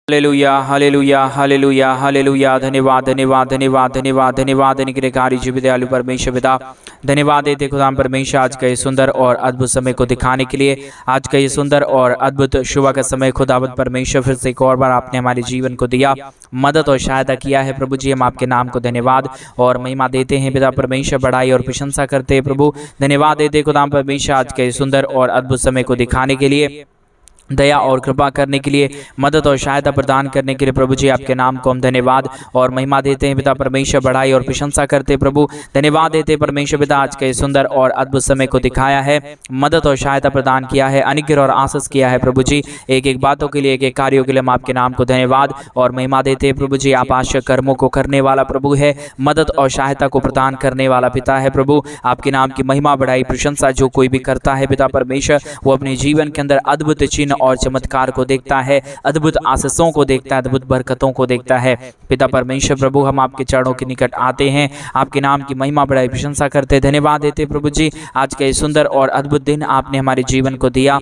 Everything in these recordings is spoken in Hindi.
Hallelujah hallelujah hallelujah hallelujah. धन्यवाद धन्यवाद धन्यवाद धन्यवाद धन्यवाद निग्रहकारी जीवित दयालु परमेश्वर पिता, धन्यवाद देते खुदाम परमेश्वर आज का ये सुंदर और अद्भुत समय को दिखाने के लिए। आज का ये सुंदर और अद्भुत सुबह का समय खुदावंद परमेश्वर फिर से एक और बार आपने हमारे जीवन को दिया, मदद और सहायता किया है। प्रभु जी हम आपके नाम को धन्यवाद और महिमा देते हैं पिता परमेश्वर, बढ़ाई और प्रशंसा करते हैं प्रभु। धन्यवाद देते खुदाम परमेश्वर आज के सुंदर और अद्भुत समय को दिखाने के लिए, दया और कृपा करने के लिए, मदद और सहायता प्रदान करने के लिए। प्रभु जी आपके नाम को हम धन्यवाद और महिमा देते हैं पिता परमेश्वर, बढ़ाई और प्रशंसा करते हैं प्रभु। धन्यवाद देते हैं परमेश्वर पिता आज के सुंदर और अद्भुत समय को दिखाया है, मदद और सहायता प्रदान किया है, अनुग्रह और आशीष किया है। प्रभु जी एक एक बातों के लिए, एक एक कार्यों के लिए हम आपके नाम को धन्यवाद और महिमा देते हैं प्रभु जी। आप आश्चर्य कर्मों को करने वाला प्रभु है, मदद और सहायता को प्रदान करने वाला पिता है प्रभु। आपके नाम की महिमा बढ़ाई प्रशंसा जो कोई भी करता है पिता परमेश्वर, वो अपने जीवन के अंदर अद्भुत चिन्ह और चमत्कार को देखता है, अद्भुत आशीषों को देखता है, अद्भुत बरकतों को देखता है पिता परमेश्वर। प्रभु हम आपके चरणों के निकट आते हैं, आपके नाम की महिमा बढ़ाई प्रशंसा करते, धन्यवाद देते प्रभु जी। आज का ये सुंदर और अद्भुत दिन आपने हमारे जीवन को दिया,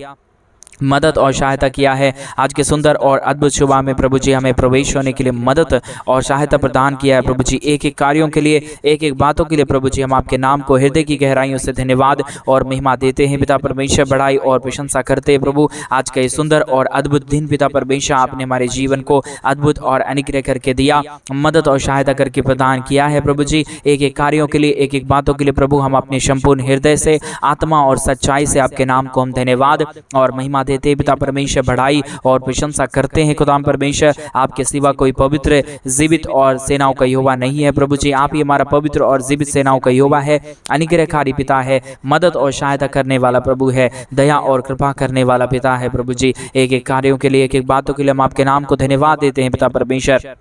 मदद और सहायता किया है। आज के सुंदर और अद्भुत सुबह में प्रभु जी हमें प्रवेश होने के लिए मदद और सहायता प्रदान किया है प्रभु जी। एक एक कार्यों के लिए, एक एक बातों के लिए प्रभु जी हम आपके नाम को हृदय की गहराइयों से धन्यवाद और महिमा देते हैं पिता परमेश्वर, बढ़ाई और प्रशंसा करते हैं प्रभु। आज का ये सुंदर और अद्भुत दिन पिता परमेश्वर आपने हमारे जीवन को अद्भुत और अनुग्रह करके दिया, मदद और सहायता करके प्रदान किया है प्रभु जी। एक एक कार्यों के लिए, एक एक बातों के लिए प्रभु हम अपने संपूर्ण हृदय से, आत्मा और सच्चाई से आपके नाम को हम धन्यवाद और महिमा देते पिता परमेश्वर, बढ़ाई और प्रशंसा करते हैं खुदाम परमेश्वर। आपके सिवा कोई पवित्र, जीवित और सेनाओं का यहोवा नहीं है प्रभु जी। आप ही हमारा पवित्र और जीवित सेनाओं का यहोवा है, अनुग्रहकारी पिता है, मदद और सहायता करने वाला प्रभु है, दया और कृपा करने वाला पिता है प्रभु जी। एक एक कार्यों के लिए, एक एक बातों के लिए हम आपके नाम को धन्यवाद देते हैं पिता परमेश्वर,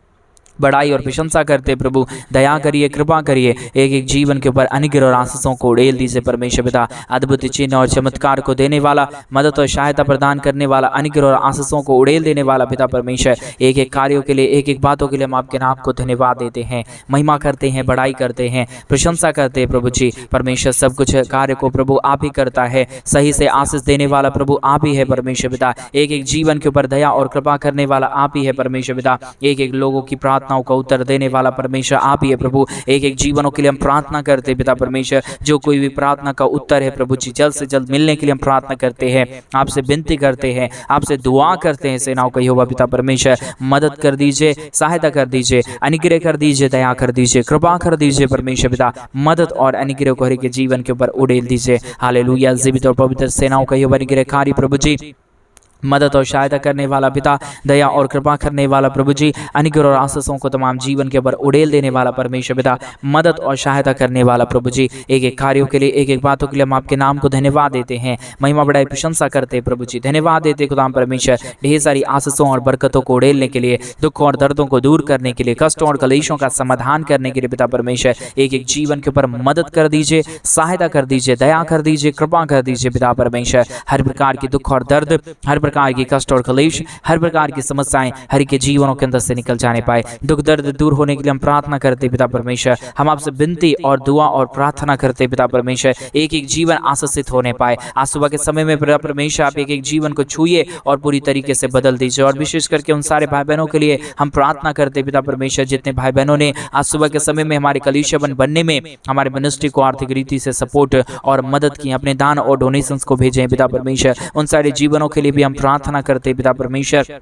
बढ़ाई और प्रशंसा करते प्रभु। दया करिए, कृपा करिए, एक एक जीवन के ऊपर अनुग्रह और आशीषों को उड़ेल दीजिए परमेश्वर पिता। अद्भुत चिन्ह और चमत्कार को देने वाला, मदद और सहायता प्रदान करने वाला, अनुग्रह और आशीषों को उड़ेल देने वाला पिता परमेश्वर। एक एक कार्यों के लिए, एक एक बातों के लिए हम आपके नाम को धन्यवाद देते हैं, महिमा करते हैं, बढ़ाई करते हैं, प्रशंसा करते हैं प्रभु जी। परमेश्वर सब कुछ कार्य को प्रभु आप ही करता है, सही से आशीष देने वाला प्रभु आप ही है परमेश्वर पिता। एक एक जीवन के ऊपर दया और कृपा करने वाला आप ही है परमेश्वर पिता। एक एक लोगों की प्रार्थनाओं का उत्तर देने वाला परमेश्वर आप ही है प्रभु। एक एक जीवनों के लिए हम प्रार्थना करते पिता परमेश्वर, जो कोई भी प्रार्थना का उत्तर है प्रभु जी जल्द से जल्द मिलने के लिए हम प्रार्थना करते हैं, आपसे विनती करते हैं, आपसे दुआ करते हैं। सेनाओं का यहोवा पिता परमेश्वर मदद कर दीजिए, सहायता कर दीजिए, अनुग्रह कर दीजिए, दया कर दीजिए, कृपा कर दीजिए परमेश्वर पिता। मदद और अनुग्रह को हर एक जीवन के ऊपर उड़ेल दीजिए। हालेलुया। जीवित और पवित्र सेनाओं का यहोवा अनुग्रहकारी प्रभु जी, मदद और सहायता करने वाला पिता, दया और कृपा करने वाला प्रभु जी, अनुग्रह और आशीषों को तमाम जीवन के ऊपर उड़ेल देने वाला परमेश्वर पिता, मदद और सहायता करने वाला प्रभु जी। एक एक कार्यों के लिए, एक एक बातों के लिए हम आपके नाम को धन्यवाद देते हैं, महिमा बढ़ाई प्रशंसा करते हैं प्रभु जी। धन्यवाद देते खुदाम परमेश्वर ढेर सारी आशीषों और बरकतों को उड़ेलने के लिए, दुख और दर्दों को दूर करने के लिए, कष्टों और कलेशों का समाधान करने के लिए पिता परमेश्वर एक एक जीवन के ऊपर मदद कर दीजिए, सहायता कर दीजिए, दया कर दीजिए, कृपा कर दीजिए पिता परमेश्वर। हर प्रकार की दुख और दर्द, हर प्रकार की कष्ट और कलेश, हर प्रकार की समस्याएं हर के जीवनों के अंदर से निकल जाने पाए, दुख दर्द दूर होने के लिए हम प्रार्थना करते पिता परमेश्वर। हम आपसे विनती और दुआ और प्रार्थना करते पिता परमेश्वर, एक एक जीवन आशीषित होने पाए। आज सुबह के समय में पिता परमेश्वर आप एक एक जीवन को छूइए और पूरी तरीके से बदल दीजिए। और विशेष करके उन सारे भाई बहनों के लिए हम प्रार्थना करते पिता परमेश्वर, जितने भाई बहनों ने आज सुबह के समय में हमारे कलीसिया बनने में हमारे मिनिस्ट्री को आर्थिक रीति से सपोर्ट और मदद की, अपने दान और डोनेशंस को भेजे पिता परमेश्वर। उन सारे जीवनों के लिए भी हम प्रार्थना करते पिता परमेश्वर,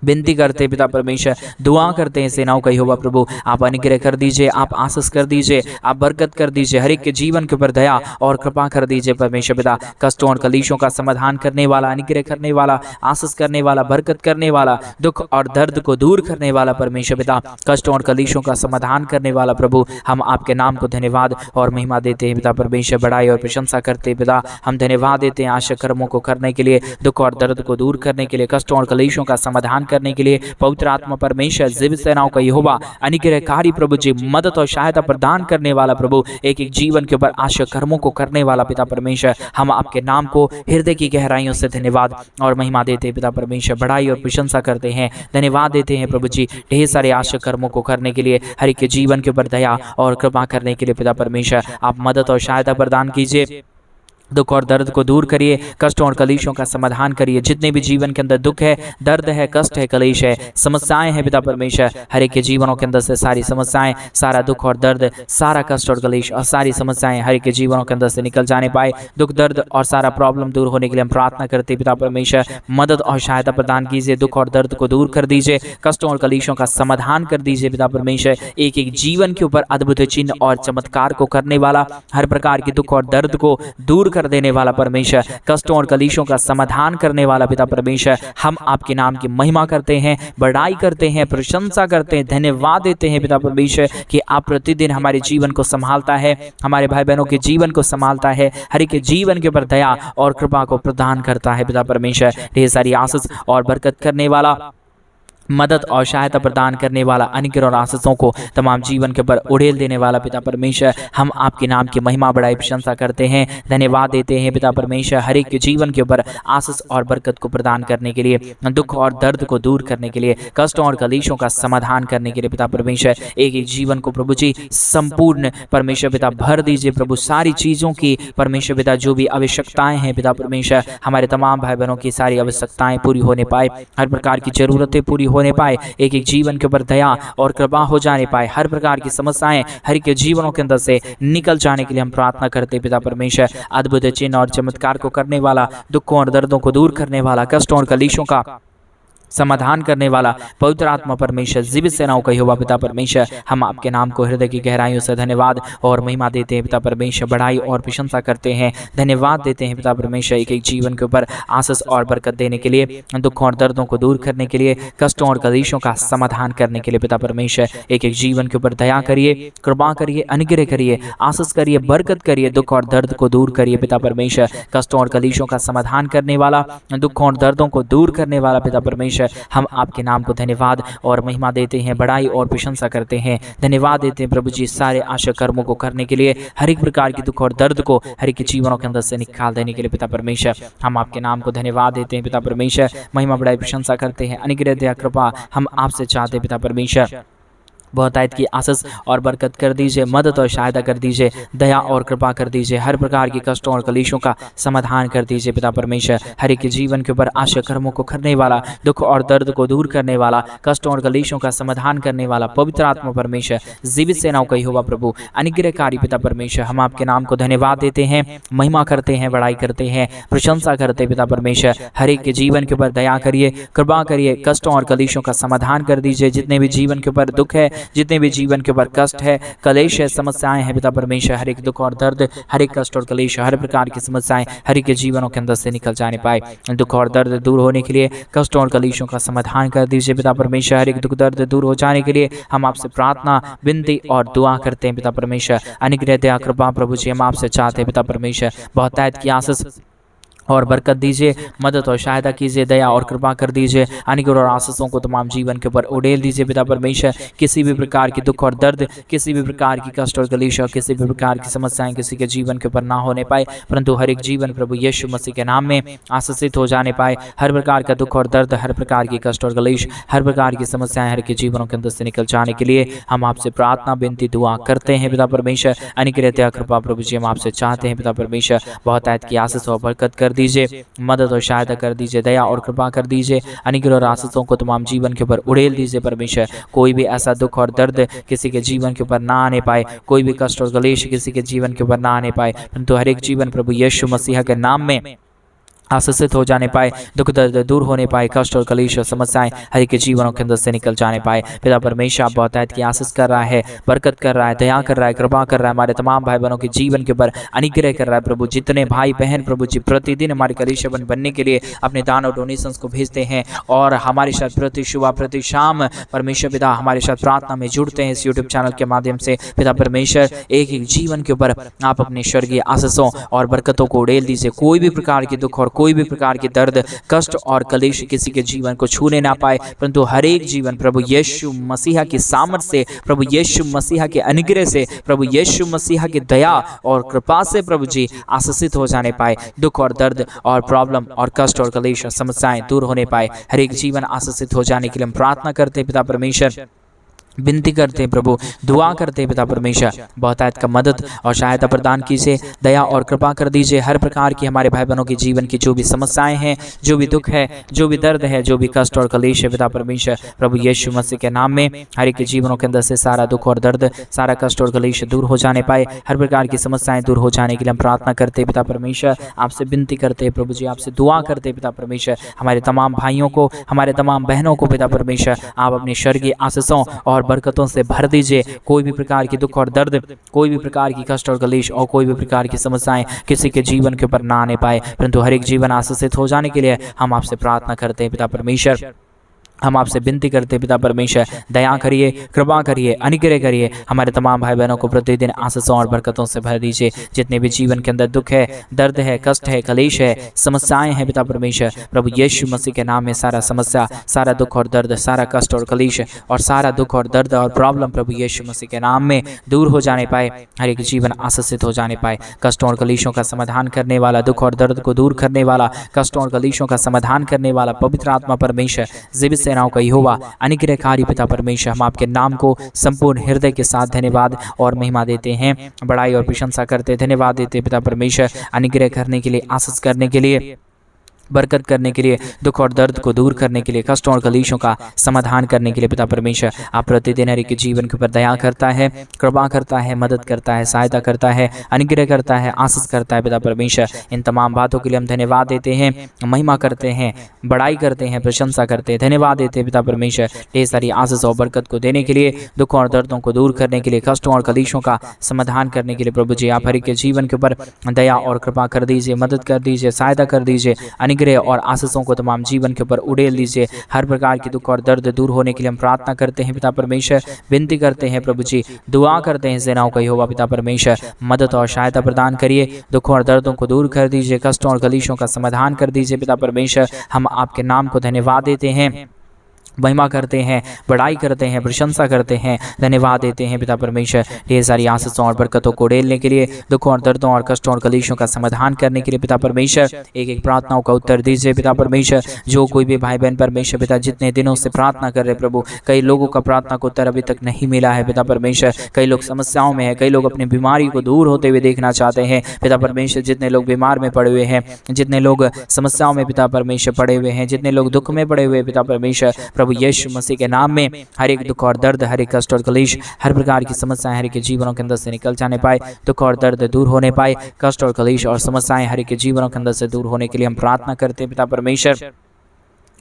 विनती करते पिता परमेश्वर, दुआ करते हैं। सेनाओं का यहोवा प्रभु आप अनुग्रह कर दीजिए, आप आशीष कर दीजिए, आप बरकत कर दीजिए, हर एक के जीवन के ऊपर दया और कृपा कर दीजिए परमेश्वर पिता। कष्टों और कलेशों का समाधान करने वाला, अनुग्रह करने वाला, आशीष करने वाला, बरकत करने वाला, दुख और दर्द को दूर करने वाला परमेश्वर पिता, कष्टों और कलेशों का समाधान करने वाला प्रभु, हम आपके नाम को धन्यवाद और महिमा देते हैं पिता परमेश्वर। बढ़ाई और प्रशंसा करते हैं पिता, हम धन्यवाद देते हैं आशा कर्मों को करने के लिए, दुख और दर्द को दूर करने के लिए, कष्टों और कलेशों का समाधान करने के लिए। पवित्र आत्मा परमेश्वर जीवित सेनाओं का यहोवा अनुग्रहकारी प्रभु जी, मदद और सहायता प्रदान करने वाला प्रभु, एक एक जीवन के ऊपर आशा कर्मों को करने वाला पिता परमेश्वर, हम आपके नाम को हृदय की गहराइयों से धन्यवाद और महिमा देते हैं पिता परमेश्वर। बढ़ाई और प्रशंसा करते हैं, धन्यवाद देते हैं प्रभु जी ढेर सारे आशा कर्मों को करने के लिए, हर एक के जीवन के ऊपर दया और कृपा करने के लिए पिता परमेश्वर आप मदद और सहायता प्रदान कीजिए। दुख और दर्द को दूर करिए, कष्टों और कलेशों का समाधान करिए। जितने भी जीवन के अंदर दुख है, दर्द है, कष्ट है, कलेश है, समस्याएं हैं पिता परमेश्वर, हर एक के जीवनों के अंदर से सारी समस्याएं, सारा दुख और दर्द, सारा कष्ट और कलेश और सारी समस्याएं हर एक के जीवनों के अंदर से निकल जाने पाए। दुख दर्द और सारा प्रॉब्लम दूर होने के लिए हम प्रार्थना करते पिता परमेश्वर, मदद और सहायता प्रदान कीजिए। दुख और दर्द को दूर कर दीजिए, कष्टों और कलेशों का समाधान कर दीजिए पिता परमेश्वर। एक एक जीवन के ऊपर अद्भुत चिन्ह और चमत्कार को करने वाला, हर प्रकार के दुख और दर्द को दूर कर देने वाला परमेश्वर, कष्टों और कलेशों का समाधान करने वाला पिता परमेश्वर, हम आपके नाम की महिमा करते हैं, बड़ाई करते हैं, प्रशंसा करते हैं, धन्यवाद देते हैं पिता परमेश्वर कि आप प्रतिदिन हमारे जीवन को संभालता है, हमारे भाई बहनों के जीवन को संभालता है, हर एक के जीवन के ऊपर दया और कृपा को प्रदान करता है पिता परमेश्वर। ढेर सारी आशीष और बरकत करने वाला, मदद और सहायता प्रदान करने वाला, अनुग्रह और आशीषों को तमाम जीवन के ऊपर उड़ेल देने वाला पिता परमेश्वर, हम आपके नाम की महिमा बड़ाई प्रशंसा करते हैं, धन्यवाद देते हैं पिता परमेश्वर। हर एक के जीवन के ऊपर आशीष और बरकत को प्रदान करने के लिए, दुख और दर्द को दूर करने के लिए, कष्टों और कलेशों का समाधान करने के लिए पिता परमेश्वर, एक एक जीवन को प्रभु जी संपूर्ण परमेश्वर पिता भर दीजिए प्रभु। सारी चीज़ों की परमेश्वर पिता जो भी आवश्यकताएं हैं पिता परमेश्वर, हमारे तमाम भाई बहनों की सारी आवश्यकताएं पूरी होने पाए, हर प्रकार की जरूरतें पूरी होने पाए, एक एक जीवन के ऊपर दया और कृपा हो जाने पाए, हर प्रकार की समस्याएं हर एक जीवनों के अंदर से निकल जाने के लिए हम प्रार्थना करते पिता परमेश्वर। अद्भुत चिन्ह और चमत्कार को करने वाला, दुखों और दर्दों को दूर करने वाला, कष्टों और कलेशों का समाधान करने वाला पवित्र आत्मा परमेश्वर, जीवित सेनाओं का यहोवा पिता परमेश्वर, हम आपके नाम को हृदय की गहराइयों से धन्यवाद और महिमा देते हैं पिता परमेश्वर, बड़ाई और प्रशंसा करते हैं, धन्यवाद देते हैं पिता परमेश्वर, एक एक जीवन के ऊपर आशीष और बरकत देने के लिए, दुखों और दर्दों को दूर करने के लिए, कष्टों और कलेशों का समाधान करने के लिए पिता परमेश्वर, एक एक जीवन के ऊपर दया करिए, कृपा करिए, अनुग्रह करिए, आशीष करिए, बरकत करिए, दुख और दर्द को दूर करिए पिता परमेश्वर, कष्टों और कलेशों का समाधान करने वाला, दुखों और दर्दों को दूर करने वाला पिता परमेश्वर, हम आपके नाम को धन्यवाद और महिमा देते हैं, बड़ाई और प्रशंसा करते हैं, धन्यवाद देते हैं प्रभु जी सारे आशा कर्मों को करने के लिए, हर एक प्रकार की दुख और दर्द को हर एक जीवनों के अंदर से निकाल देने के लिए पिता परमेश्वर, हम आपके नाम को धन्यवाद देते हैं पिता परमेश्वर, महिमा बड़ाई प्रशंसा करते हैं, अनुग्रह दया कृपा हम आपसे चाहते हैं पिता परमेश्वर। बहुतायत की आशीष और बरकत कर दीजिए, मदद और सहायता कर दीजिए, दया और कृपा कर दीजिए, हर प्रकार की कष्टों और कलेशों का समाधान कर दीजिए पिता परमेश्वर, हर एक के जीवन के ऊपर आशा कर्मों को करने वाला, दुख और दर्द को दूर करने वाला, कष्टों और कलेशों का समाधान करने वाला पवित्र आत्मा परमेश्वर, जीवित सेनाओं का यहोवा प्रभु, अनुग्रहकारी पिता परमेश्वर, हम आपके नाम को धन्यवाद देते हैं, महिमा करते हैं, बड़ाई करते हैं, प्रशंसा करते हैं पिता परमेश्वर, हर एक के जीवन के ऊपर दया करिए, कृपा करिए, कष्टों और कलेशों का समाधान कर दीजिए। जितने भी जीवन के ऊपर दुख है, जितने भी जीवन के ऊपर कष्ट है, कलेश है, समस्याएं हैं पिता परमेश्वर, हर एक दुख और दर्द, हर एक कष्ट और कलेश, हर प्रकार की समस्याएं हर एक के जीवनों के अंदर से निकल जाने पाए, दुख और दर्द दूर होने के लिए, कष्टों और कलेशों का समाधान कर दीजिए पिता परमेश्वर, हर एक दुख दर्द दूर हो जाने के लिए हम आपसे प्रार्थना, विनती और दुआ करते हैं पिता परमेश्वर। अनुग्रह दया कृपा प्रभु जी हम आपसे चाहते हैं पिता परमेश्वर, बहुतायत की आशीष और बरकत दीजिए, मदद और सहायता कीजिए, दया और कृपा कर दीजिए, अनुग्रह और आशीषों को तमाम जीवन के ऊपर उड़ेल दीजिए पिता परमेश्वर। किसी भी प्रकार की दुख और दर्द, किसी भी प्रकार की कष्ट और कलेश और किसी भी प्रकार की समस्याएं किसी के जीवन के ऊपर ना होने पाए, परंतु हर एक जीवन प्रभु यीशु मसीह के नाम में आशीषित हो जाने पाए। हर प्रकार का दुख और दर्द, हर प्रकार की कष्ट और कलेश, हर प्रकार की समस्याएं हर के जीवनों के अंदर से निकल जाने के लिए हम आपसे प्रार्थना, विनती, दुआ करते हैं पिता परमेश्वर। अनुग्रह दया कृपा प्रभु जी हम आपसे चाहते हैं पिता परमेश्वर, बहुतायत की आशीष और बरकत कर दीजिए, मदद और सहायता कर दीजिए, दया और कृपा कर दीजिए, अनुग्रह और आशीषों को तमाम जीवन के ऊपर उड़ेल दीजिए परमेश्वर। कोई भी ऐसा दुख और दर्द किसी के जीवन के ऊपर ना आने पाए, कोई भी कष्ट और कलेश किसी के जीवन के ऊपर ना आने पाए, परंतु हर एक जीवन प्रभु यीशु मसीह के नाम में आशीषित हो जाने पाए, दुख दर्द दूर होने पाए, कष्ट और कलेश और समस्याएं हर के जीवनों के अंदर से निकल जाने पाए। पिता परमेश्वर आप बहुतायत की आशीष कर रहा है, बरकत कर रहा है, दया कर रहा है, कृपा कर रहा है, हमारे तमाम भाई बहनों के जीवन के ऊपर अनुग्रह कर रहा है प्रभु। जितने भाई बहन प्रभु जी प्रतिदिन हमारे कलीसिया बनने के लिए अपने दान और डोनेशंस को भेजते हैं और हमारे साथ प्रति सुबह प्रति शाम परमेश्वर पिता हमारे साथ प्रार्थना में जुड़ते हैं इस यूट्यूब चैनल के माध्यम से, पिता परमेश्वर एक एक जीवन के ऊपर आप अपने स्वर्गीय आशीषों और बरकतों को उड़ेल दीजिए। कोई भी प्रकार की दुख और कोई भी प्रकार की दर्द, कष्ट और कलेश किसी के जीवन को छूने ना पाए, परंतु हर एक जीवन प्रभु यीशु मसीहा की सामर्थ से, प्रभु यीशु मसीहा के अनुग्रह से, प्रभु यीशु मसीहा की दया और कृपा से प्रभु जी आशीषित हो जाने पाए। दुख और दर्द और प्रॉब्लम और कष्ट और कलेश और समस्याएं दूर होने पाए, हर एक जीवन आशीषित हो जाने के लिए हम प्रार्थना करते हैं पिता परमेश्वर। विनती करते हैं प्रभु, दुआ करते हैं पिता परमेश्वर, बहुतायत का मदद और सहायता प्रदान कीजिए, दया और कृपा कर दीजिए। हर प्रकार की हमारे भाई बहनों के जीवन की जो भी समस्याएं हैं, जो भी दुख है, जो भी दर्द है, जो भी कष्ट और कलेश है पिता परमेश्वर, प्रभु यीशु मसीह के नाम में हर एक के जीवनों के अंदर से सारा दुख और दर्द, सारा कष्ट और कलेश दूर हो जाने पाए। हर प्रकार की समस्याएं दूर हो जाने के लिए हम प्रार्थना करते हैं पिता परमेश्वर, आपसे विनती करते हैं प्रभु जी, आपसे दुआ करते हैं पिता परमेश्वर। हमारे तमाम भाइयों को, हमारे तमाम बहनों को पिता परमेश्वर आप अपनी स्वर्गीय आशीषों और बरकतों से भर दीजिए। कोई भी प्रकार की दुख और दर्द, कोई भी प्रकार की कष्ट और कलेश और कोई भी प्रकार की समस्याएं किसी के जीवन के ऊपर ना आने पाए, परंतु हर एक जीवन आशीषित हो जाने के लिए हम आपसे प्रार्थना करते हैं पिता परमेश्वर। हम आपसे विनती करते पिता परमेश्वर, दया करिए, कृपा करिए, अनुग्रह करिए। हमारे तमाम भाई बहनों को प्रतिदिन आशीषों और बरकतों से भर दीजिए। जितने भी जीवन के अंदर दुख है, दर्द है, कष्ट है, कलेश है, समस्याएं हैं पिता परमेश्वर, प्रभु यीशु मसीह के नाम में सारा समस्या, सारा दुख और दर्द, सारा कष्ट और कलेश और सारा दुख और दर्द और प्रॉब्लम प्रभु यीशु मसीह के नाम में दूर हो जाने पाए। हर एक जीवन आशीषित हो जाने पाए। कष्टों और कलेशों का समाधान करने वाला, दुख और दर्द को दूर करने वाला, कष्टों और कलेशों का समाधान करने वाला पवित्र आत्मा परमेश्वर, जीवित सेनाओं का यहोवा, अनुग्रहकारी पिता परमेश्वर, हम आपके नाम को संपूर्ण हृदय के साथ धन्यवाद और महिमा देते हैं, बड़ाई और प्रशंसा करते, धन्यवाद देते पिता परमेश्वर, अनुग्रह करने के लिए, आशीष करने के लिए, बरकत करने के लिए, दुख और दर्द को दूर करने के लिए, कष्टों और कलेशों का समाधान करने के लिए पिता परमेश्वर आप प्रतिदिन हर एक के जीवन के ऊपर दया करता है, कृपा करता है, मदद करता है, सहायता करता है, अनुग्रह करता है, आशीष करता है पिता परमेश्वर। इन तमाम बातों के लिए हम धन्यवाद देते हैं, महिमा करते हैं, बड़ाई करते हैं, प्रशंसा करते हैं, धन्यवाद देते हैं पिता परमेश्वर ढेर सारी आशीष और बरकत को देने के लिए, दुखों और दर्दों को दूर करने के लिए, कष्टों और कलेशों का समाधान करने के लिए। प्रभु जी आप हर एक के जीवन के ऊपर दया और कृपा कर दीजिए, मदद कर दीजिए, सहायता कर दीजिए, अनुग्रह और आशीषों को तमाम जीवन के ऊपर उड़ेल दीजिए। हर प्रकार की दुख और दर्द दूर होने के लिए हम प्रार्थना करते हैं पिता परमेश्वर, विनती करते हैं प्रभु जी, दुआ करते हैं सेनाओं का यहोवा पिता परमेश्वर, मदद और सहायता प्रदान करिए, दुखों और दर्दों को दूर कर दीजिए, कष्टों और कलेशों का समाधान कर दीजिए पिता परमेश्वर। हम आपके नाम को धन्यवाद देते हैं, महिमा करते हैं, बड़ाई करते हैं, प्रशंसा करते हैं, धन्यवाद देते हैं पिता परमेश्वर ढेर सारी आशीषों और बरकतों को उड़ेलने के लिए, दुखों और दर्दों और कष्टों और कलेशों का समाधान करने के लिए पिता परमेश्वर। एक एक प्रार्थनाओं का उत्तर दीजिए पिता परमेश्वर। जो कोई भी भाई बहन परमेश्वर पिता जितने दिनों से प्रार्थना कर रहे प्रभु, कई लोगों का प्रार्थना का उत्तर अभी तक नहीं मिला है पिता परमेश्वर, कई लोग समस्याओं में है, कई लोग अपनी बीमारी को दूर होते हुए देखना चाहते हैं पिता परमेश्वर। जितने लोग बीमार में पड़े हुए हैं, जितने लोग समस्याओं में पिता परमेश्वर पड़े हुए हैं, जितने लोग दुख में पड़े हुए पिता परमेश्वर, प्रभु यीशु मसीह के नाम में हर एक दुख और दर्द, हर एक कष्ट और कलेश, हर प्रकार की समस्याएं हर एक के जीवनों के अंदर से निकल जाने पाए, दुख और दर्द दूर होने पाए, कष्ट और कलेश और समस्याएं हर एक के जीवनों के अंदर से दूर होने के लिए हम प्रार्थना करते हैं पिता परमेश्वर,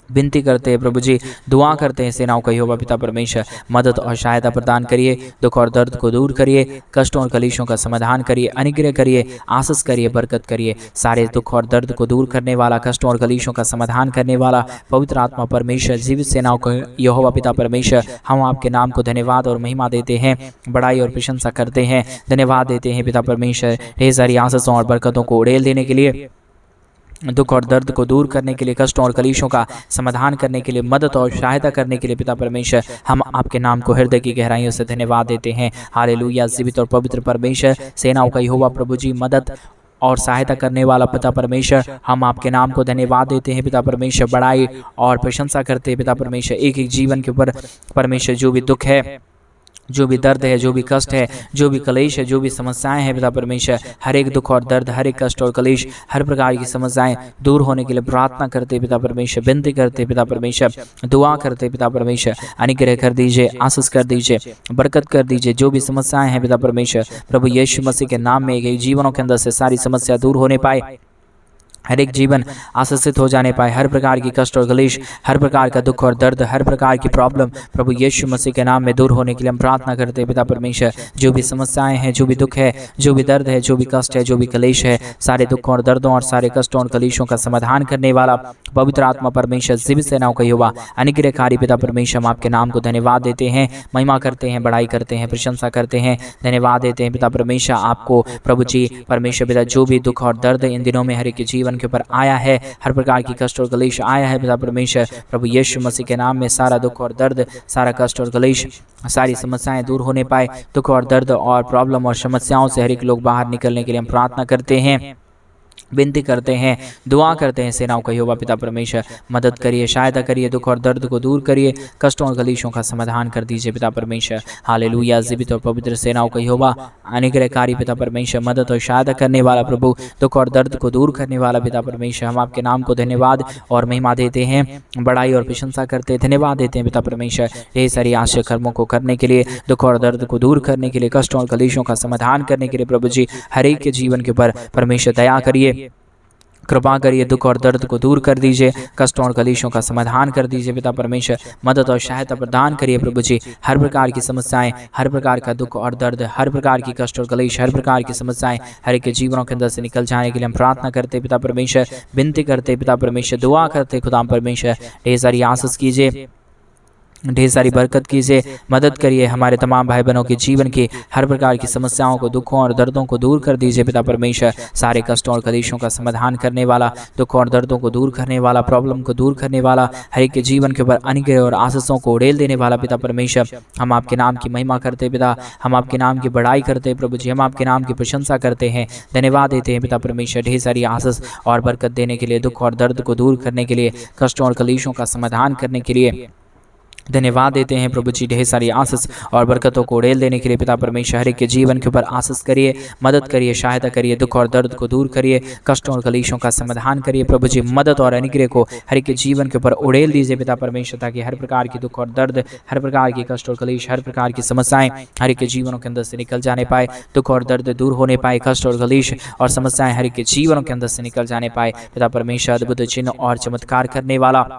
विनती करते हैं प्रभु जी, दुआ करते हैं सेनाओं का यहोवा पिता परमेश्वर, मदद और सहायता प्रदान करिए, दुख और दर्द को दूर करिए, कष्टों और कलेशों का समाधान करिए, अनुग्रह करिए, आशीष करिए, बरकत करिए। सारे दुख और दर्द को दूर करने वाला, कष्टों और कलेशों का समाधान करने वाला पवित्र आत्मा परमेश्वर, जीवित सेनाओं का यहोवा पिता परमेश्वर, हम आपके नाम को धन्यवाद और महिमा देते हैं, बड़ाई और प्रशंसा करते हैं, धन्यवाद देते हैं पिता परमेश्वर ढेर सारी आशीषों और बरकतों को उड़ेल देने के लिए, दुख और दर्द को दूर करने के लिए, कष्टों और कलेशों का समाधान करने के लिए, मदद और सहायता करने के लिए पिता परमेश्वर, हम आपके नाम को हृदय की गहराइयों से धन्यवाद देते हैं। हालेलुया। जीवित और पवित्र परमेश्वर, सेनाओं का यहोवा प्रभु जी, मदद और सहायता करने वाला पिता परमेश्वर, हम आपके नाम को धन्यवाद देते हैं पिता परमेश्वर, बड़ाई और प्रशंसा करते हैं पिता परमेश्वर। एक एक जीवन के ऊपर परमेश्वर जो भी दुख है, जो भी दर्द है, जो भी कष्ट है, जो भी कलेश है, जो भी समस्याएं हैं पिता परमेश्वर, हर एक दुख और दर्द, हर एक कष्ट और कलेश, हर प्रकार की समस्याएं दूर होने के लिए प्रार्थना करते पिता परमेश्वर, विनती करते पिता परमेश्वर, दुआ करते पिता परमेश्वर, अनुग्रह कर दीजिए, आशीष कर दीजिए, बरकत कर दीजिए। जो भी समस्याएं हैं पिता परमेश्वर, प्रभु यीशु मसीह के नाम में एक जीवनों के अंदर से सारी समस्या दूर होने पाए, हर एक जीवन आशीषित हो जाने पाए, हर प्रकार की कष्ट और कलेश, हर प्रकार का दुख और दर्द, हर प्रकार की प्रॉब्लम प्रभु यीशु मसीह के नाम में दूर होने के लिए हम प्रार्थना करते हैं पिता परमेश्वर। जो भी समस्याएं हैं, जो भी दुख है, जो भी दर्द है, जो भी कष्ट है, जो भी कलेश है, सारे दुखों और दर्दों और सारे कष्टों और कलेशों का समाधान करने वाला पवित्र आत्मा परमेश्वर, जीवित सेनाओं का यहोवा, अनुग्रहकारी पिता परमेश्वर, हम आपके नाम को धन्यवाद देते हैं, महिमा करते हैं, बड़ाई करते हैं, प्रशंसा करते हैं, धन्यवाद देते हैं पिता परमेश्वर आपको प्रभु जी परमेश्वर पिता। जो भी दुख और दर्द इन दिनों में हर एक के जीवन के ऊपर आया है, हर प्रकार की कष्ट और कलेश आया है पिता परमेश्वर, प्रभु यीशु मसीह के नाम में सारा दुख और दर्द, सारा कष्ट और कलेश, सारी समस्याएं दूर होने पाए, दुख और दर्द और प्रॉब्लम और समस्याओं से हर एक लोग बाहर निकलने के लिए हम प्रार्थना करते हैं, विनती करते हैं, दुआ करते हैं। सेनाओं का यहोवा पिता परमेश्वर मदद करिए, सहायता करिए, दुख और दर्द को दूर करिए, कष्टों और कलेशों का समाधान कर दीजिए पिता परमेश्वर। हालेलुया। जीवित और पवित्र सेनाओं का यहोवा अनुग्रहकारी पिता परमेश्वर, मदद और सहायता करने वाला प्रभु, दुख और दर्द को दूर करने वाला पिता परमेश्वर, हम आपके नाम को धन्यवाद और महिमा देते हैं, बड़ाई और प्रशंसा करते हैं, धन्यवाद देते हैं पिता परमेश्वर ढेर सारी आश्चर्य कर्मों को करने के लिए, दुख और दर्द को दूर करने के लिए, कष्टों और कलेशों का समाधान करने के लिए। प्रभु जी हर एक के जीवन के ऊपर परमेश्वर दया करिए, कृपा करिए, दुख और दर्द को दूर कर दीजिए, कष्टों और कलेशों का समाधान कर दीजिए पिता परमेश्वर, मदद और सहायता प्रदान करिए प्रभु जी। हर प्रकार की समस्याएं, हर प्रकार का दुख और दर्द, हर प्रकार की कष्ट और कलेश, हर प्रकार की समस्याएं हर एक के जीवनों के अंदर से निकल जाने के लिए हम प्रार्थना करते पिता परमेश्वर, विनती करते पिता परमेश्वर, दुआ करते खुदा परमेश्वर। ढेर सारी आशीष कीजिए, ढेर सारी बरकत कीजिए, मदद करिए, हमारे तमाम भाई बहनों के जीवन की हर प्रकार की समस्याओं को, दुखों और दर्दों को दूर कर दीजिए पिता परमेश्वर। सारे कष्टों और कलेशों का समाधान करने वाला, दुखों और दर्दों को दूर करने वाला, प्रॉब्लम को दूर करने वाला, हर एक के जीवन के ऊपर अनुग्रह और आशीषों को उड़ेल देने वाला पिता परमेश्वर, हम आपके नाम की महिमा करते पिता, हम आपके नाम की बड़ाई करते प्रभु जी, हम आपके नाम की प्रशंसा करते हैं, धन्यवाद देते हैं पिता परमेश्वर। ढेर सारी आशीष और बरकत देने के लिए, दुख और दर्द को दूर करने के लिए, कष्टों और कलेशों का समाधान करने के लिए धन्यवाद देते हैं प्रभु जी। ढेर सारी आशीष और बरकतों को उड़ेल देने के लिए पिता परमेश्वर, हर एक के जीवन के ऊपर आशीष करिए, मदद करिए, सहायता करिए, दुख और दर्द को दूर करिए, कष्टों और कलेशों का समाधान करिए प्रभु जी। मदद और अनुग्रह को हर एक के जीवन के ऊपर उड़ेल दीजिए पिता परमेश्वर, ताकि हर प्रकार की दुख और दर्द, हर प्रकार की कष्ट और कलेश, हर प्रकार की समस्याएं हर एक के जीवनों के अंदर से निकल जाने पाए, दुख और दर्द दूर होने पाए, कष्ट और कलेश और समस्याएं हर एक के जीवनों के अंदर से निकल जाने पाए पिता परमेश्वर। अद्भुत चिन्ह और चमत्कार करने वाला,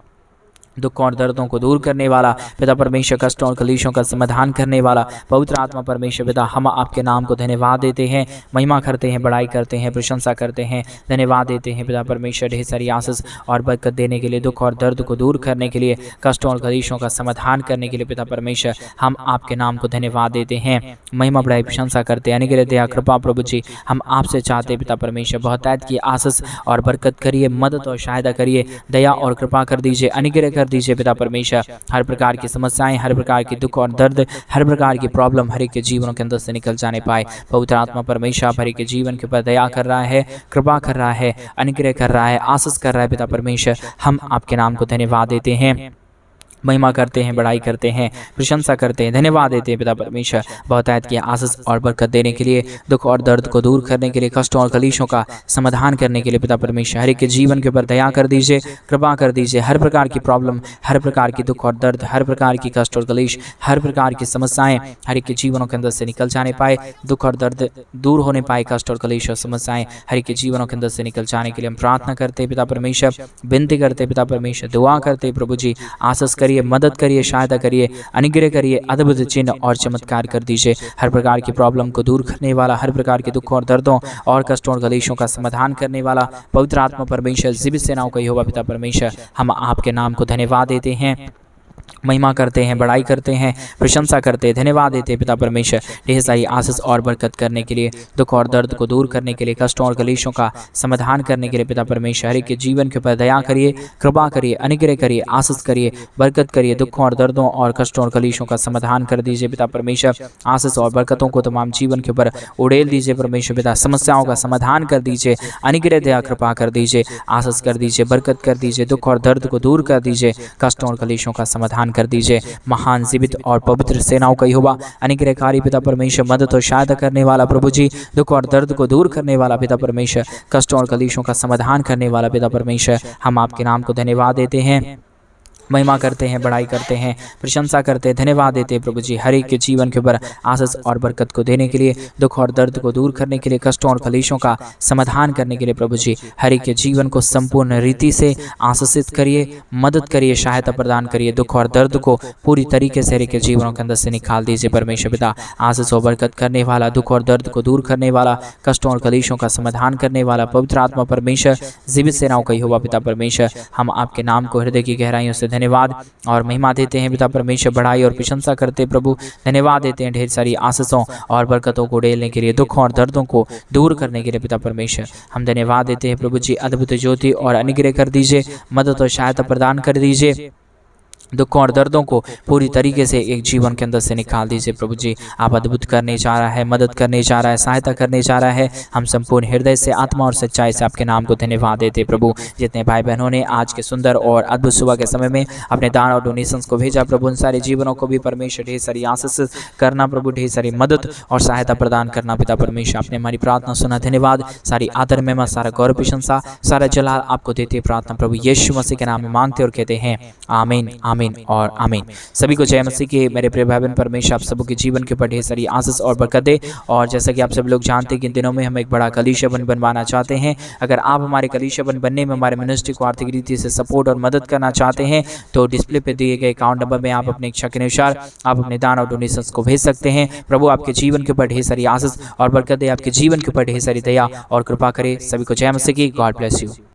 दुखों और दर्दों को दूर करने वाला पिता परमेश्वर, कष्टों और कलेशों का समाधान करने वाला पवित्र आत्मा परमेश्वर पिता, हम आपके नाम को धन्यवाद देते हैं, महिमा करते हैं, बड़ाई करते हैं, प्रशंसा करते हैं, धन्यवाद देते हैं पिता परमेश्वर। ढेर सारी आशीष और बरकत देने के लिए, दुख और दर्द को दूर करने के लिए, कष्टों और कलेशों का समाधान करने के लिए पिता परमेश्वर, हम आपके नाम को धन्यवाद देते हैं, महिमा बड़ाई प्रशंसा करते हैं। अनुग्रह दया कृपा प्रभु जी हम आपसे चाहते हैं पिता परमेश्वर, बहुतायत की आशीष और बरकत करिए, मदद और सहायता करिए, दया और कृपा कर दीजिए, अनुग्रह दीजिए पिता परमेश्वर। हर प्रकार की समस्याएं, हर प्रकार की दुख और दर्द, हर प्रकार की प्रॉब्लम हर एक के जीवनों के अंदर से निकल जाने पाए। पवित्र आत्मा परमेश्वर हर एक के जीवन के ऊपर दया कर रहा है, कृपा कर रहा है, अनुग्रह कर रहा है, आशीष कर रहा है पिता परमेश्वर। हम आपके नाम को धन्यवाद देते हैं, महिमा करते हैं, बड़ाई करते हैं, प्रशंसा करते हैं, धन्यवाद देते हैं पिता परमेश्वर, बहुतायत की आशीष और बरकत देने के लिए, दुख और दर्द को दूर करने के लिए, कष्टों और कलेशों का समाधान करने के लिए पिता परमेश्वर। हर एक के जीवन के ऊपर दया कर दीजिए, कृपा कर दीजिए, हर प्रकार की प्रॉब्लम, हर प्रकार की दुख और दर्द, हर प्रकार की कष्ट और कलेश, हर प्रकार की समस्याएं हर एक के जीवनों के अंदर से निकल जाने पाए, दुख और दर्द दूर होने पाए, कष्ट और कलेश और समस्याएं हर एक के जीवनों के अंदर से निकल जाने के लिए हम प्रार्थना करते हैं पिता परमेश्वर, विनती करते पिता परमेश्वर, दुआ करते प्रभु जी, आशीष करिए, मदद करिए, सहायता करिए, अनुग्रह करिए, अद्भुत चिन्ह और चमत्कार कर दीजिए। हर प्रकार की प्रॉब्लम को दूर करने वाला, हर प्रकार के दुखों और दर्दों और कष्टों और कलेशों का समाधान करने वाला पवित्र आत्मा परमेश्वर, जीवित सेनाओं का यहोवा पिता परमेश्वर, हम आपके नाम को धन्यवाद देते हैं, महिमा करते हैं, बड़ाई करते हैं, प्रशंसा करते हैं, धन्यवाद देते हैं पिता परमेश्वर। ढेर सारी आशीष और बरकत करने के लिए, दुख और दर्द को दूर करने के लिए, कष्टों और कलेशों का समाधान करने के लिए पिता परमेश्वर, हर एक के जीवन के ऊपर दया करिए, कृपा करिए, अनुग्रह करिए, आशीष करिए, बरकत करिए, दुखों और दर्दों और कष्टों और कलेशों का समाधान कर दीजिए पिता परमेश्वर। आशीष और बरकतों को तमाम जीवन के ऊपर उड़ेल दीजिए परमेश्वर पिता, समस्याओं का समाधान कर दीजिए, अनुग्रह दया कृपा कर दीजिए, आशीष कर दीजिए, बरकत कर दीजिए, दुख और दर्द को दूर कर दीजिए, कष्टों और कलेशों का समाधान कर दीजिए। महान जीवित और पवित्र सेनाओं का यहोवा, अनुग्रहकारी पिता परमेश्वर, मदद और सहायता करने वाला प्रभु जी, दुख और दर्द को दूर करने वाला पिता परमेश्वर, कष्टों और कलेशों का समाधान करने वाला पिता परमेश्वर, हम आपके नाम को धन्यवाद देते हैं, महिमा करते हैं, बड़ाई करते हैं, प्रशंसा करते हैं, धन्यवाद देते हैं प्रभु जी। हर एक के जीवन के ऊपर आशीष और बरकत को देने के लिए, दुख और दर्द को दूर करने के लिए, कष्टों और कलेशों का समाधान करने के लिए प्रभु जी, हर एक के जीवन को संपूर्ण रीति से आशीषित करिए, मदद करिए, सहायता प्रदान करिए, दुख और दर्द को पूरी तरीके से हर एक के जीवनों के अंदर से निकाल दीजिए परमेश्वर पिता। आशीष और बरकत करने वाला, दुख और दर्द को दूर करने वाला, कष्टों और कलेशों का समाधान करने वाला पवित्र आत्मा परमेश्वर, जीवित सेनाओं का यहोवा पिता परमेश्वर, हम आपके नाम को हृदय की गहराइयों से धन्यवाद और महिमा देते हैं पिता परमेश्वर, बड़ाई और प्रशंसा करते प्रभु, धन्यवाद देते हैं ढेर सारी आशीषों और बरकतों को उड़ेलने के लिए, दुखों और दर्दों को दूर करने के लिए पिता परमेश्वर, हम धन्यवाद देते हैं प्रभु जी। अद्भुत ज्योति और अनुग्रह कर दीजिए, मदद और सहायता प्रदान कर दीजिए, दुखों और दर्दों को पूरी तरीके से एक जीवन के अंदर से निकाल दीजिए प्रभु जी। आप अद्भुत करने जा रहा है, मदद करने जा रहा है, सहायता करने जा रहा है। हम संपूर्ण हृदय से, आत्मा और सच्चाई से आपके नाम को धन्यवाद देते प्रभु। जितने भाई बहनों ने आज के सुंदर और अद्भुत सुबह के समय में अपने दान और डोनेशंस को भेजा प्रभु, उन सारे जीवनों को भी परमेश्वर ढेर सारी आशीष करना प्रभु, ढेर सारी मदद और सहायता प्रदान करना पिता परमेश्वर। आपने हमारी प्रार्थना सुना, धन्यवाद। सारी आदर महिमा, सारा गौरव प्रशंसा, सारा जलाल आपको देते प्रार्थना प्रभु यीशु मसीह के नाम में मांगते और कहते हैं आमीन, आमीन और आमीन। सभी को जय मसीह के मेरे प्रिय भाई बहन। परमेश्वर आप सबों के जीवन के ऊपर ढेर सारी आशीष और बरकत दे। और जैसा कि आप सब लोग जानते हैं कि इन दिनों में हम एक बड़ा कलीसिया बनवाना चाहते हैं। अगर आप हमारे कलीसिया बनने में हमारे मिनिस्ट्री को आर्थिक रीति से सपोर्ट और मदद करना चाहते हैं तो डिस्प्ले पे दिए गए अकाउंट नंबर में आप अपने इच्छा के अनुसार आप अपने दान और डोनेशंस को भेज सकते हैं। प्रभु आपके जीवन के ऊपर ढेर सारी आशीष और बरकत दे, आपके जीवन के ऊपर ढेर सारी दया और कृपा करे। सभी को जय मसीह की। God bless you.